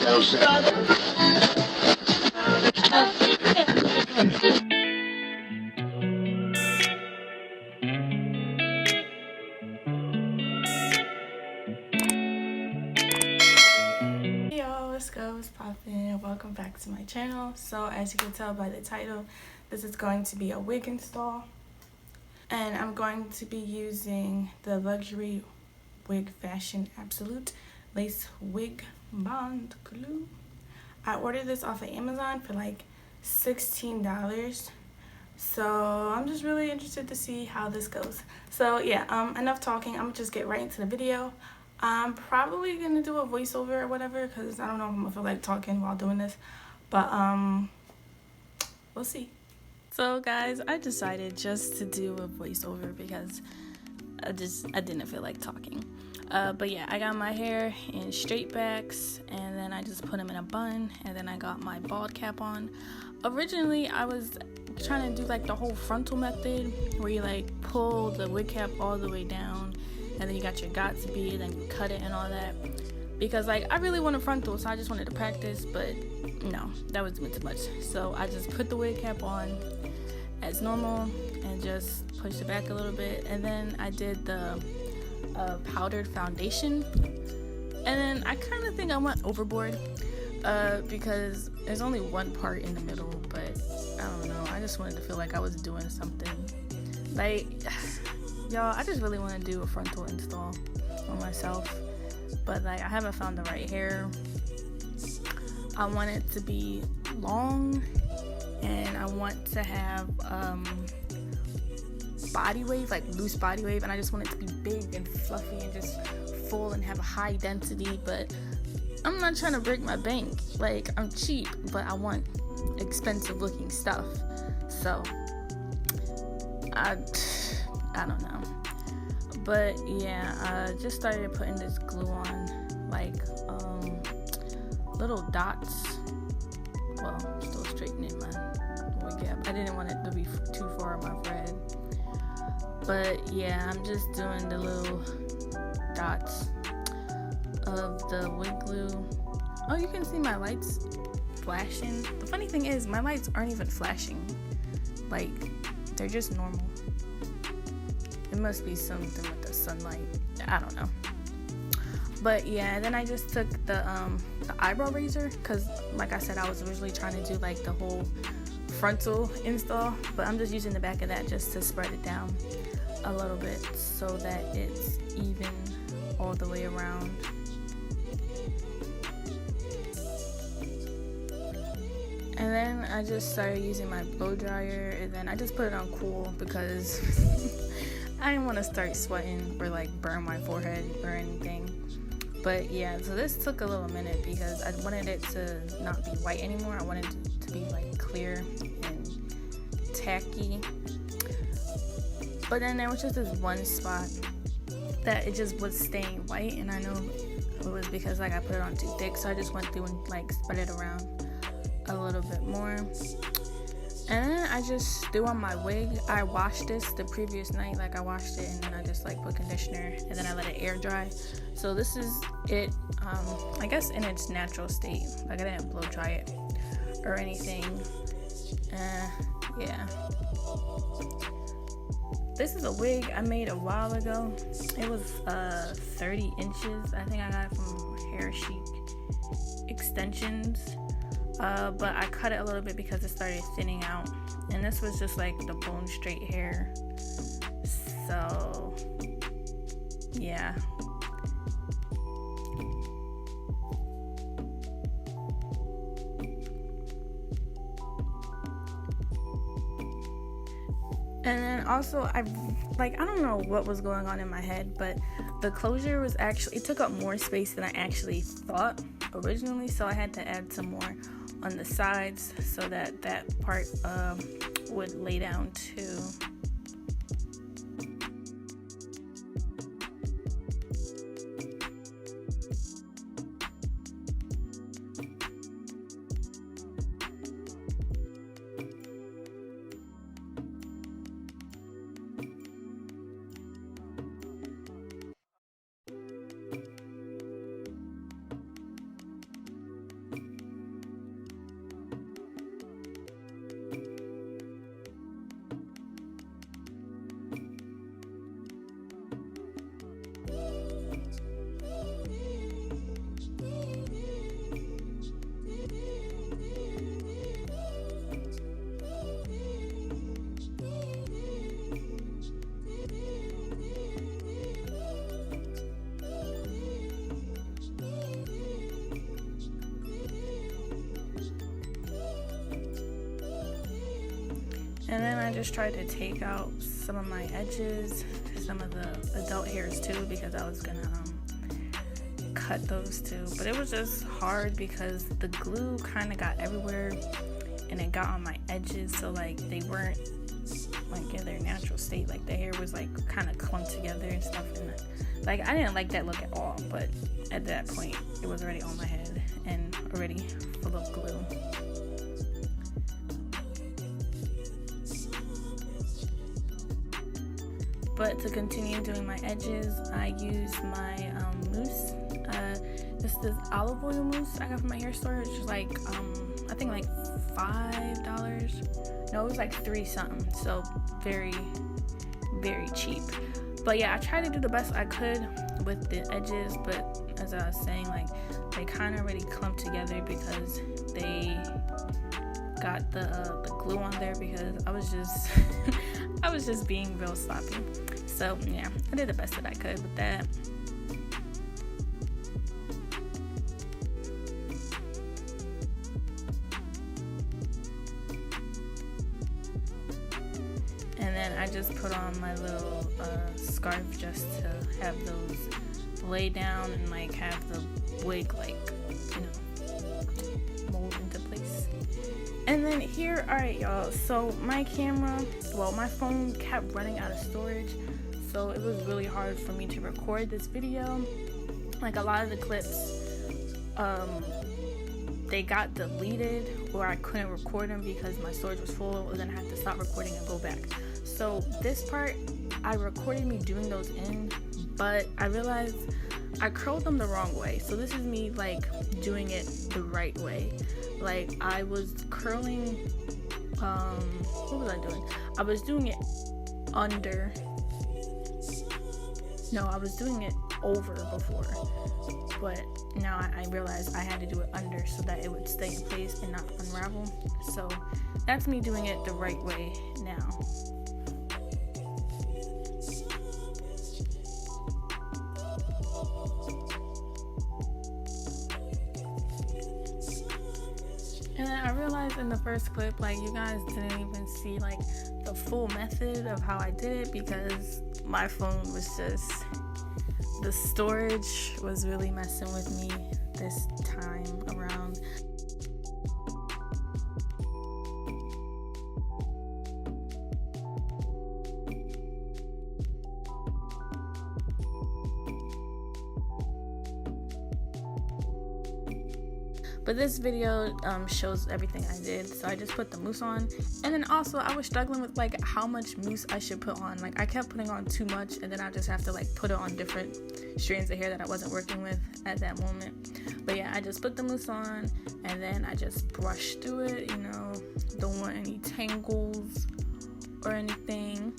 Yo, what's good? What's poppin'? Welcome back to my channel. So as you can tell by the title, this is going to be a wig install, and I'm going to be using the Luxury Wig Fashion Absolute Lace Wig Bond Glue. I ordered this off of Amazon for like $16. So I'm just really interested to see how this goes. So yeah, enough talking. I'm gonna just get right into the video. I'm probably gonna do a voiceover or whatever because I don't know if I'm gonna feel like talking while doing this, but we'll see. So guys, I decided just to do a voiceover because I didn't feel like talking. But yeah, I got my hair in straight backs, and then I just put them in a bun, and then I got my bald cap on. Originally, I was trying to do like the whole frontal method where you like pull the wig cap all the way down, and then you got your Gatsby, then you cut it and all that, because like I really want a frontal, so I just wanted to practice, but no, that was a bit too much. So I just put the wig cap on as normal and just pushed it back a little bit, and then I did the powdered foundation, and then I kind of think I went overboard because there's only one part in the middle, but I don't know, I just wanted to feel like I was doing something. Like, y'all, I just really want to do a frontal install on myself, but like I haven't found the right hair. I want it to be long, and I want to have body wave, like loose body wave, and I just want it to be big and fluffy and just full and have a high density. But I'm not trying to break my bank. Like, I'm cheap, but I want expensive looking stuff. So I don't know. But yeah, I just started putting this glue on, like little dots. Well, still straightening my wig cap. I didn't want it to be too far on my forehead. But yeah, I'm just doing the little dots of the wig glue. Oh, you can see my lights flashing. The funny thing is, my lights aren't even flashing. Like, they're just normal. It must be something with the sunlight. I don't know. But yeah, then I just took the eyebrow razor, because like I said, I was originally trying to do like the whole frontal install, but I'm just using the back of that just to spread it down a little bit so that it's even all the way around. And then I just started using my blow dryer, and then I just put it on cool because I didn't want to start sweating or like burn my forehead or anything. But yeah, so this took a little minute because I wanted it to not be white anymore. I wanted it to be like clear and tacky. But then there was just this one spot that it just was staying white, and I know it was because like I put it on too thick, so I just went through and like spread it around a little bit more. And then I just threw on my wig. I washed this the previous night, like I washed it, and then I just like put conditioner, and then I let it air dry. So this is it, I guess in its natural state. Like I didn't blow dry it or anything. Yeah. This is a wig I made a while ago. It was 30 inches. I think I got it from Hair Chic Extensions. But I cut it a little bit because it started thinning out. And this was just like the bone straight hair. So, yeah. And then also, I don't know what was going on in my head, but the closure was actually, it took up more space than I actually thought originally, so I had to add some more on the sides so that that part would lay down too. And then I just tried to take out some of my edges, some of the adult hairs too, because I was gonna cut those too. But it was just hard because the glue kind of got everywhere and it got on my edges, so like they weren't like in their natural state. Like the hair was like kind of clumped together and stuff, and like I didn't like that look at all. But at that point it was already on my head and already full of glue. But to continue doing my edges, I use my mousse. This is olive oil mousse I got from my hair store, which is like I think like $5. No, it was like $3 something. So very, very cheap. But yeah, I tried to do the best I could with the edges, but as I was saying, like they kind of already clumped together because they got the glue on there, because I was just I was just being real sloppy. So yeah, I did the best that I could with that. And then I just put on my little scarf just to have those lay down and like have the wig like, you know, mold into place. And then here, alright y'all, so my camera, well my phone kept running out of storage, so it was really hard for me to record this video. Like a lot of the clips, they got deleted, or I couldn't record them because my storage was full, and then I had to stop recording and go back. So this part, I recorded me doing those in, but I realized I curled them the wrong way. So this is me like doing it the right way. Like I was curling, what was I doing? I was doing it under, no, I was doing it over before, but now I realized I had to do it under so that it would stay in place and not unravel. So that's me doing it the right way now. And then I realized in the first clip, like you guys didn't even see like the full method of how I did it, because my phone was just, the storage was really messing with me this time around. But this video shows everything I did. So I just put the mousse on, and then also I was struggling with like how much mousse I should put on. Like I kept putting on too much, and then I just have to like put it on different strands of hair that I wasn't working with at that moment. But yeah, I just put the mousse on, and then I just brushed through it, you know, don't want any tangles or anything.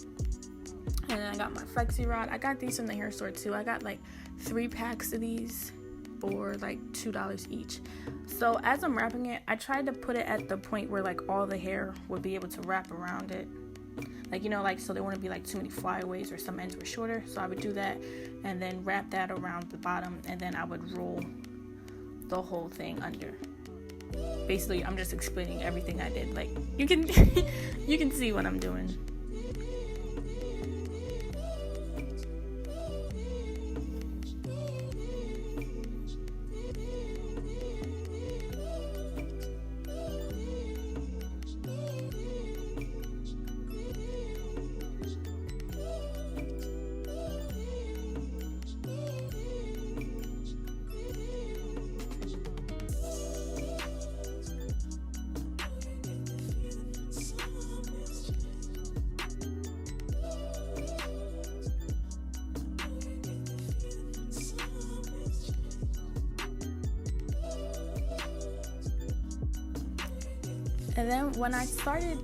And then I got my Flexi Rod. I got these from the hair store too. I got like 3 packs of these for like $2 each. So as I'm wrapping it, I tried to put it at the point where like all the hair would be able to wrap around it, like, you know, like so there wouldn't be like too many flyaways or some ends were shorter. So I would do that and then wrap that around the bottom, and then I would roll the whole thing under. Basically I'm just explaining everything I did. Like you can you can see what I'm doing. And then when I started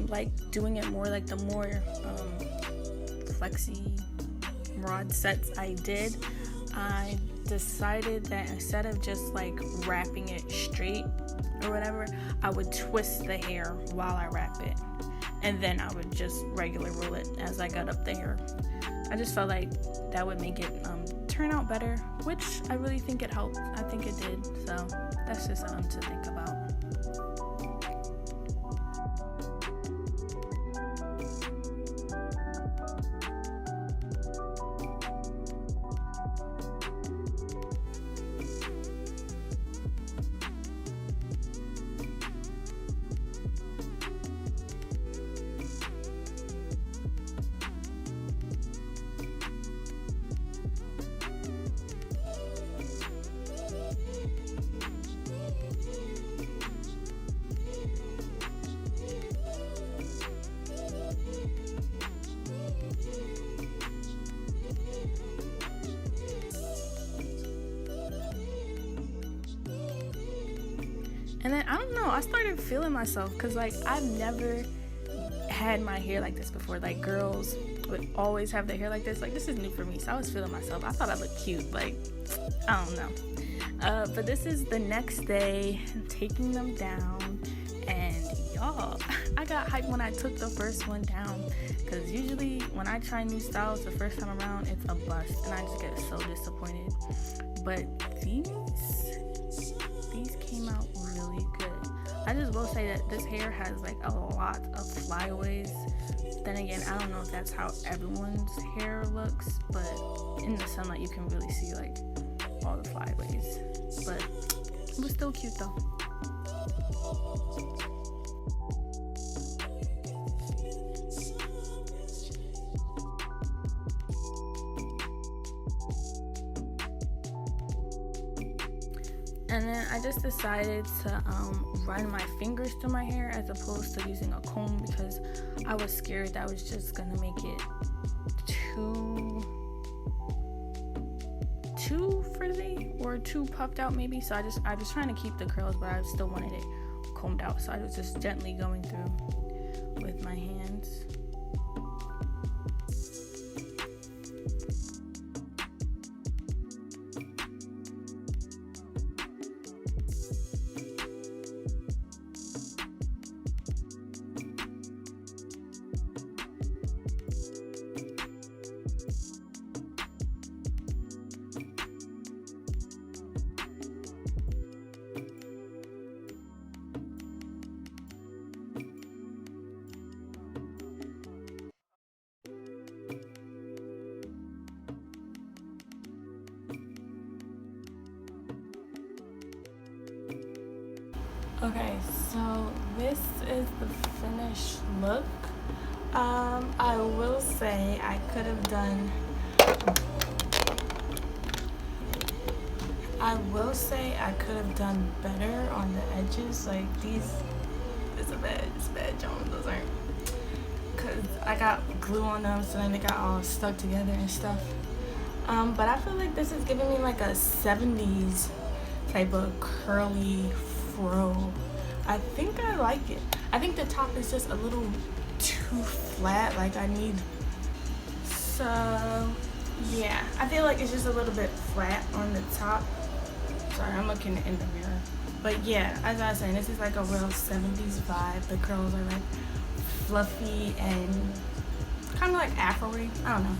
like doing it more, like the more Flexi Rod sets I did, I decided that instead of just like wrapping it straight or whatever, I would twist the hair while I wrap it, and then I would just regular roll it as I got up the hair. I just felt like that would make it turn out better, which I really think it helped. I think it did. So that's just something to think about. And then I don't know, I started feeling myself because like I've never had my hair like this before. Like girls would always have their hair like this. Like this is new for me, so I was feeling myself. I thought I looked cute. Like I don't know. But this is the next day, taking them down, and y'all, I got hyped when I took the first one down, because usually when I try new styles the first time around, it's a bust and I just get so disappointed. But these came out really good. I just will say that this hair has like a lot of flyaways. Then again, I don't know if that's how everyone's hair looks, but in the sunlight you can really see like all the flyaways. But it was still cute though. And then I just decided to run my fingers through my hair as opposed to using a comb, because I was scared that was just gonna make it too frizzy or too puffed out maybe. So I was trying to keep the curls, but I still wanted it combed out. So I was just gently going through with my hands. Okay, so this is the finished look. I will say I could have done better on the edges. Like these, it's bad, Jones. Those aren't, because I got glue on them, so then they got all stuck together and stuff. But I feel like this is giving me like a 70s type of curly fro. I think I like it. I think the top is just a little too flat, like I need, so yeah, I feel like it's just a little bit flat on the top. Sorry, I'm looking in the mirror. But yeah, as I was saying, this is like a real 70s vibe. The curls are like fluffy and kind of like afro-y, I don't know.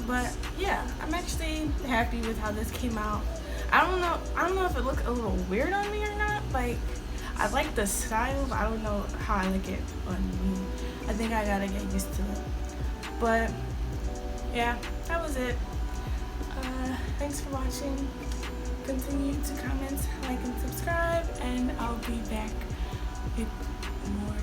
But yeah, I'm actually happy with how this came out. I don't know if it looked a little weird on me or not. Like, I like the style, but I don't know how I like it on me. I think I gotta get used to it. But yeah, that was it. Thanks for watching. Continue to comment, like, and subscribe, and I'll be back with more